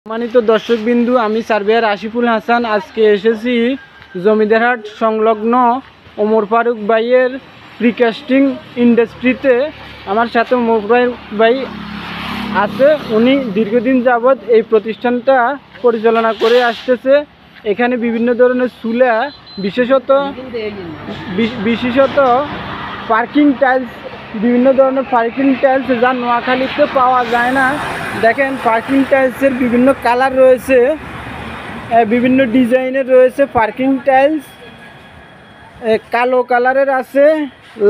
সম্মানিত দর্শকবিন্দু, আমি সার্ভেয়ার আশিফুল হাসান। আজকে এসেছি জমিদারহাট সংলগ্ন ওমর ফারুক ভাইয়ের প্রিকাস্টিং ইন্ডাস্ট্রিতে। আমার সাথে ওমর ফারুক ভাই আছে। উনি দীর্ঘদিন যাবৎ এই প্রতিষ্ঠানটা পরিচালনা করে আসতেছে। এখানে বিভিন্ন ধরনের চুলা, বিশেষত পার্কিং টাইলস, বিভিন্ন ধরনের পার্কিং টাইলস যা নোয়াখালীতে পাওয়া যায় না। দেখেন, পার্কিং টাইলসের বিভিন্ন কালার রয়েছে, বিভিন্ন ডিজাইনের রয়েছে। পার্কিং টাইলস কালো কালারের আছে,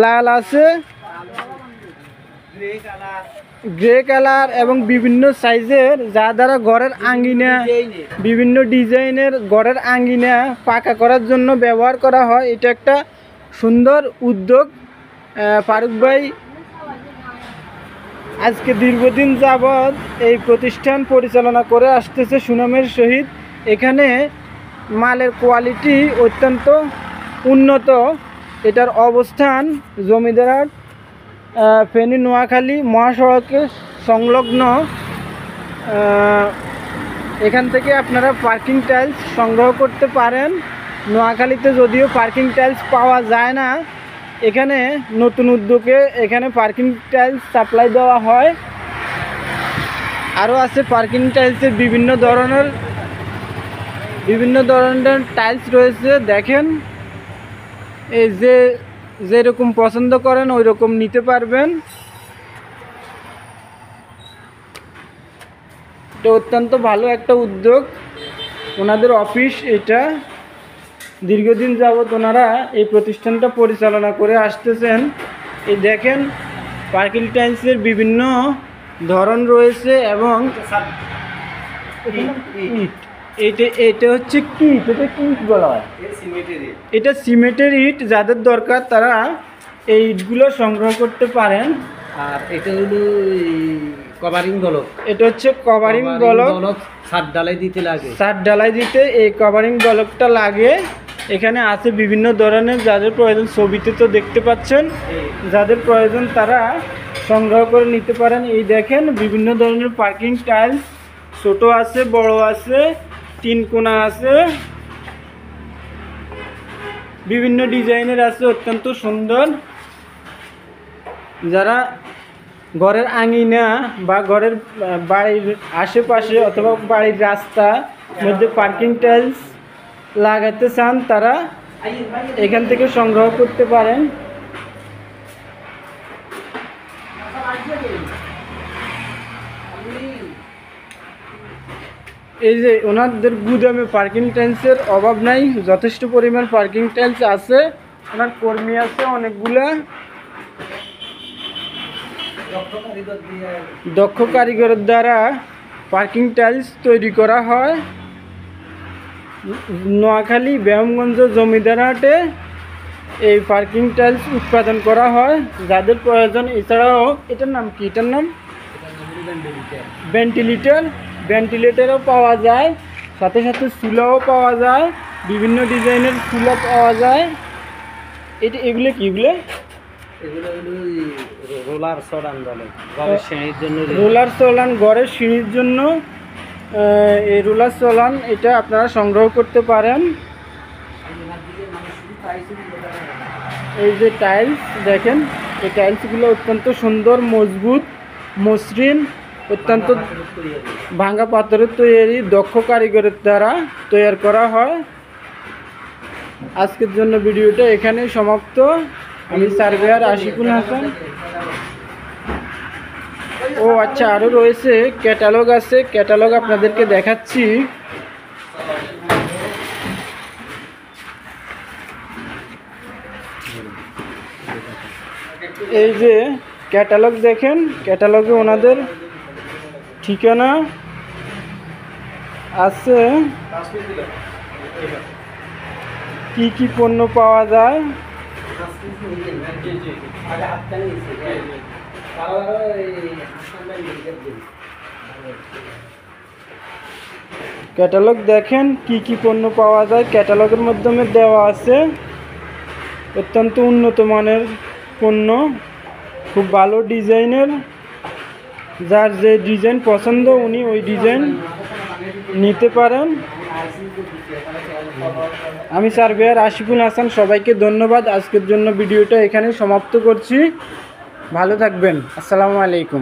লাল আছে, গ্রে কালার এবং বিভিন্ন সাইজের, যা দ্বারা ঘরের আঙ্গিনা, বিভিন্ন ডিজাইনের ঘরের আঙ্গিনা পাকা করার জন্য ব্যবহার করা হয়। এটা একটা সুন্দর উদ্যোগ। ফারুক ভাই আজকে দীর্ঘদিন যাবৎ এই প্রতিষ্ঠান পরিচালনা করে আসতেছে সুনামের সহিত। এখানে মালের কোয়ালিটি অত্যন্ত উন্নত। এটার অবস্থান জমিদারহাট ফেনী নোয়াখালী মহাসড়কের সংলগ্ন। এখান থেকে আপনারা পার্কিং টাইলস সংগ্রহ করতে পারেন। নোয়াখালীতে যদিও পার্কিং টাইলস পাওয়া যায় না, এখানে নতুন উদ্যোগে এখানে পার্কিং টাইলস সাপ্লাই দেওয়া হয়। আরও আছে পার্কিং টাইলসের বিভিন্ন ধরনের টাইলস রয়েছে। দেখেন, এই যেরকম পছন্দ করেন ওই রকম নিতে পারবেন। এটা অত্যন্ত ভালো একটা উদ্যোগ, ওনাদের অফিস এটা। দীর্ঘদিন যাবৎ ওনারা এই প্রতিষ্ঠানটা পরিচালনা করে আসতেছেন। এই দেখেন, পার্কিং টাইলসের বিভিন্ন ধরন রয়েছে এবং এটা হচ্ছে কি, এটা কি বলা হয়? এটা সিমেন্টের ইট। যাদের দরকার তারা এই ইটগুলো সংগ্রহ করতে পারেন। আর এটা হলো কভারিং ব্লক। এটা হচ্ছে কভারিং ব্লক। ছাদ ঢালাই দিতে লাগে, ছাদ ঢালাই দিতে এই কভারিং ব্লকটা লাগে। এখানে আছে বিভিন্ন ধরনের, যাদের প্রয়োজন ছবিতে তো দেখতে পাচ্ছেন। যাদের প্রয়োজন তারা সংগ্রহ করে নিতে পারেন। এই দেখেন, বিভিন্ন ধরনের পার্কিং টাইলস, ছোট আছে, বড় আছে, তিন কোণা আছে, বিভিন্ন ডিজাইনের আছে, অত্যন্ত সুন্দর। যারা ঘরের আঙিনা বা ঘরের বাড়ির আশেপাশে অথবা বাড়ির রাস্তার মধ্যে পার্কিং টাইলস লাগাতে চান, তারা এখান থেকে সংগ্রহ করতে পারেন। এই যে ওনাদের গুদামে পার্কিং টাইলসের অভাব নাই, যথেষ্ট পরিমাণ পার্কিং টাইলস আছে। ওনার কর্মী আছে অনেকগুলা, দক্ষ কারিগরের দ্বারা পার্কিং টাইলস তৈরি করা হয়। নোয়াখালী ব্যায়ামগঞ্জ জমিদারহাটে এই পার্কিং টাইলস উৎপাদন করা হয়। যাদের প্রয়োজন, এছাড়াও এটার নাম কি, এটার নাম ভেন্টিলেটরও পাওয়া যায়, সাথে সাথে চুলাও পাওয়া যায়, বিভিন্ন ডিজাইনের চুলা পাওয়া যায়। এগুলো কি, রোলার চড়ান বলে, ঘরের সিঁড়ির জন্য। রোলার চলান, ঘরের সিঁড়ির জন্য এই রোলার চলান, এটা আপনারা সংগ্রহ করতে পারেন। এই যে টাইলস দেখেন, এই টাইলসগুলো অত্যন্ত সুন্দর, মজবুত, মসৃণ, অত্যন্ত ভাঙা পাথরের তৈরি, দক্ষ কারিগরের দ্বারা তৈরি করা হয়। আজকের জন্য ভিডিওটা এখানেই সমাপ্ত। আমি সার্ভেয়ার আশিফুল হাসান। ও আচ্ছা, আরও রয়েছে ক্যাটালগ আছে, ক্যাটালগ আপনাদেরকে দেখাচ্ছি। এই যে ক্যাটালগ দেখেন, ক্যাটালগে ওনাদের ঠিকানা আছে, কি কি পণ্য পাওয়া যায়। ক্যাটালগ দেখেন, কি কি পণ্য পাওয়া যায়, ক্যাটালগের মাধ্যমে দেওয়া আছে। অত্যন্ত উন্নত মানের পণ্য, খুব ভালো ডিজাইনের। যার যে ডিজাইন পছন্দ উনি ওই ডিজাইন নিতে পারেন। আমি সার্ভেয়ার আশিকুল হাসান, সবাইকে ধন্যবাদ। আজকের জন্য ভিডিওটা এখানে সমাপ্ত করছি। ভালো থাকবেন। আসসালামু আলাইকুম।